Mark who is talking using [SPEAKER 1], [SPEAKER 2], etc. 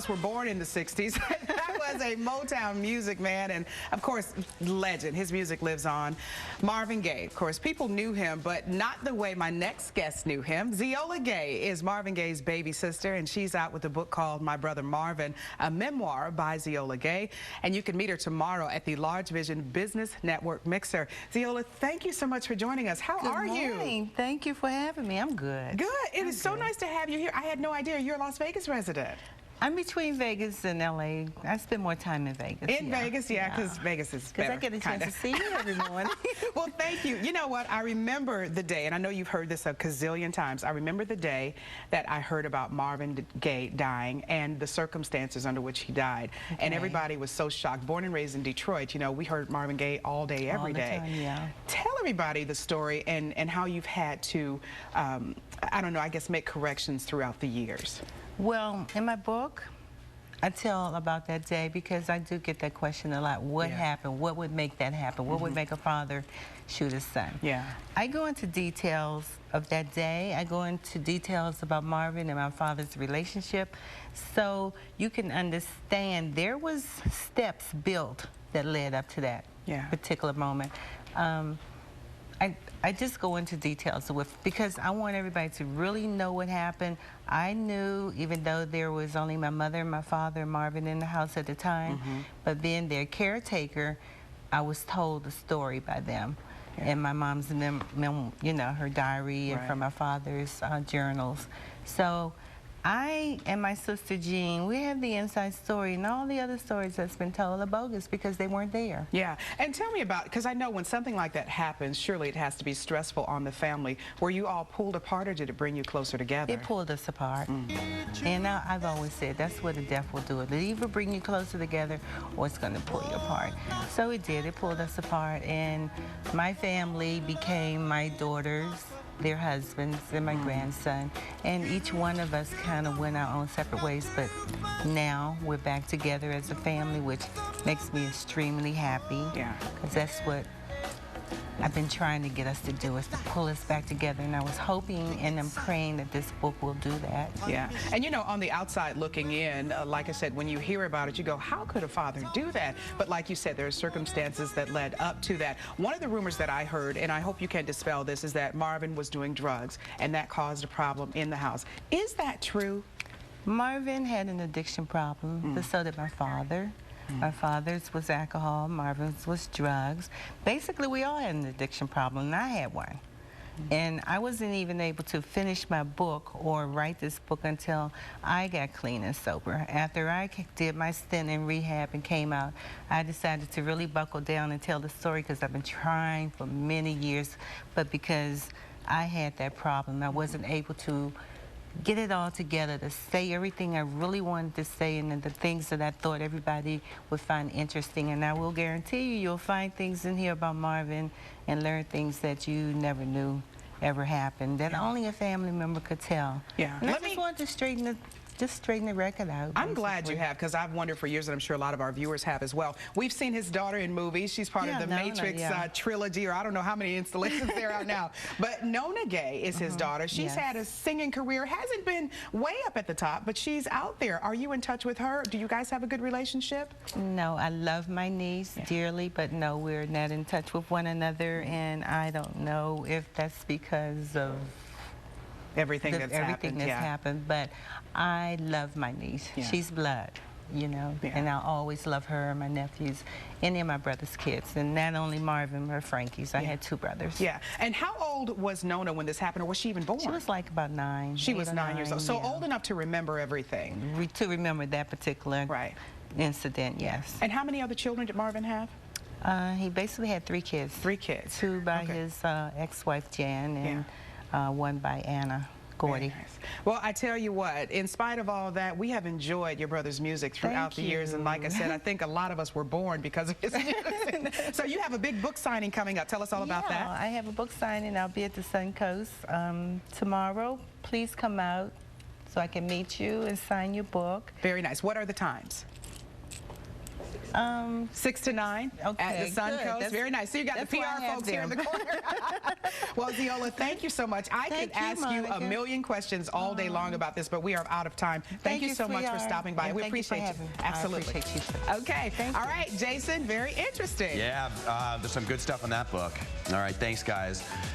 [SPEAKER 1] us were born in the 60s. That was a Motown music man, and of course, legend. His music lives on. Marvin Gaye, of course, people knew him, but not the way my next guest knew him. Zeola Gaye is Marvin Gaye's baby sister, and she's out with a book called My Brother Marvin, a memoir by Zeola Gaye. And you can meet her tomorrow at the Large Vision Business Network Mixer. Zeola, thank you so much for joining us. How are you?
[SPEAKER 2] Good morning. Thank you for having me. I'm good.
[SPEAKER 1] Good. It is so nice to have you here. I had no idea you're a Las Vegas resident.
[SPEAKER 2] I'm between Vegas and LA. I spend more time in Vegas.
[SPEAKER 1] In Vegas, yeah, because Vegas is better.
[SPEAKER 2] Because I get a chance to see you every morning.
[SPEAKER 1] Well, thank you. You know what? I remember the day, and I know you've heard this a gazillion times. I remember the day that I heard about Marvin Gaye dying and the circumstances under which he died. Okay. And everybody was so shocked. Born and raised in Detroit, you know, we heard Marvin Gaye all day, every day.
[SPEAKER 2] Time, yeah.
[SPEAKER 1] Tell everybody the story and how you've had to, I don't know, I guess make corrections throughout the years.
[SPEAKER 2] Well, in my book, I tell about that day because I do get that question a lot. What happened? What would make that happen? What would make a father shoot his son? Yeah. I go into details of that day. I go into details about Marvin and my father's relationship, so you can understand there was steps built that led up to that particular moment. I just go into details because I want everybody to really know what happened. I knew, even though there was only my mother and my father and Marvin in the house at the time, but being their caretaker, I was told the story by them. And my mom's, you know, her diary, and from my father's journals. So I and my sister Jean, we have the inside story, and all the other stories that's been told are bogus because they weren't there. Yeah,
[SPEAKER 1] and tell me about, because I know when something like that happens, surely it has to be stressful on the family. Were you all pulled apart, or did it bring you closer together?
[SPEAKER 2] It pulled us apart. And I've always said that's what the death will do. It'll either bring you closer together, or it's going to pull you apart. So it did. It pulled us apart, and my family became my daughters, their husbands, and my grandson, and each one of us kind of went our own separate ways, but now we're back together as a family, which makes me extremely happy. Yeah, because that's what I've been trying to get us to do, is to pull us back together, and I was hoping and I'm praying that this book will do that.
[SPEAKER 1] Yeah, and you know, on the outside looking in, like I said, when you hear about it, you go, how could a father do that? But like you said, there are circumstances that led up to that. One of the rumors that I heard, and I hope you can dispel this, is that Marvin was doing drugs, and that caused a problem in the house. Is that true?
[SPEAKER 2] Marvin had an addiction problem, but so did my father. My father's was alcohol, Marvin's was drugs. Basically, we all had an addiction problem, and I had one. And I wasn't even able to finish my book or write this book until I got clean and sober. After I did my stint in rehab and came out, I decided to really buckle down and tell the story, because I've been trying for many years, but because I had that problem, I wasn't able to get it all together to say everything I really wanted to say, and the things that I thought everybody would find interesting. And I will guarantee you, you'll find things in here about Marvin and learn things that you never knew ever happened, that only a family member could tell. Yeah. And I just wanted to straighten the record out.
[SPEAKER 1] I'm glad you have, because I've wondered for years, and I'm sure a lot of our viewers have as well. We've seen his daughter in movies. She's part of the Matrix trilogy, or I don't know how many installations there are now. But Nona Gaye is his daughter. She's had a singing career, hasn't been way up at the top, but she's out there. Are you in touch with her? Do you guys have a good relationship?
[SPEAKER 2] No, I love my niece dearly, but no, we're not in touch with one another, and I don't know if that's because of
[SPEAKER 1] everything that's
[SPEAKER 2] happened, but I love my niece. She's blood, you know, and I'll always love her, my nephews, any of my brother's kids, and not only Marvin or Frankie's. I had two brothers.
[SPEAKER 1] Yeah. And how old was Nona when this happened, or was she even born?
[SPEAKER 2] She was like about 9.
[SPEAKER 1] She was 9 years old. So old enough to remember everything.
[SPEAKER 2] To remember that particular incident, yes.
[SPEAKER 1] And how many other children did Marvin have?
[SPEAKER 2] He basically had 3 kids.
[SPEAKER 1] 3 kids.
[SPEAKER 2] 2 by his ex-wife Jan, and 1 by Anna Gordy.
[SPEAKER 1] Nice. Well, I tell you what, in spite of all that, we have enjoyed your brother's music throughout the years, and like I said, I think a lot of us were born because of his music. So you have a big book signing coming up. Tell us all about that.
[SPEAKER 2] I have a book signing. I'll be at the Suncoast tomorrow. Please come out so I can meet you and sign your book.
[SPEAKER 1] Very nice. What are the times? 6 to 9 at
[SPEAKER 2] Okay,
[SPEAKER 1] the Sun
[SPEAKER 2] good.
[SPEAKER 1] Coast.
[SPEAKER 2] That's-
[SPEAKER 1] Very nice. So you got the
[SPEAKER 2] that's why I
[SPEAKER 1] PR
[SPEAKER 2] have
[SPEAKER 1] folks here in the
[SPEAKER 2] them.
[SPEAKER 1] corner. Well, Zeola, thank you so much. I could
[SPEAKER 2] Thank you,
[SPEAKER 1] ask you a
[SPEAKER 2] Monica.
[SPEAKER 1] million questions all day long about this, but we are out of time. Thank you so much for
[SPEAKER 2] sweetheart.
[SPEAKER 1] stopping by.
[SPEAKER 2] And
[SPEAKER 1] We
[SPEAKER 2] thank you for
[SPEAKER 1] appreciate you.
[SPEAKER 2] having me.
[SPEAKER 1] Absolutely.
[SPEAKER 2] I appreciate you too.
[SPEAKER 1] Okay.
[SPEAKER 2] Thank
[SPEAKER 1] All
[SPEAKER 2] you.
[SPEAKER 1] right, Jason, very interesting.
[SPEAKER 3] Yeah, there's some good stuff in that book. All right, thanks, guys.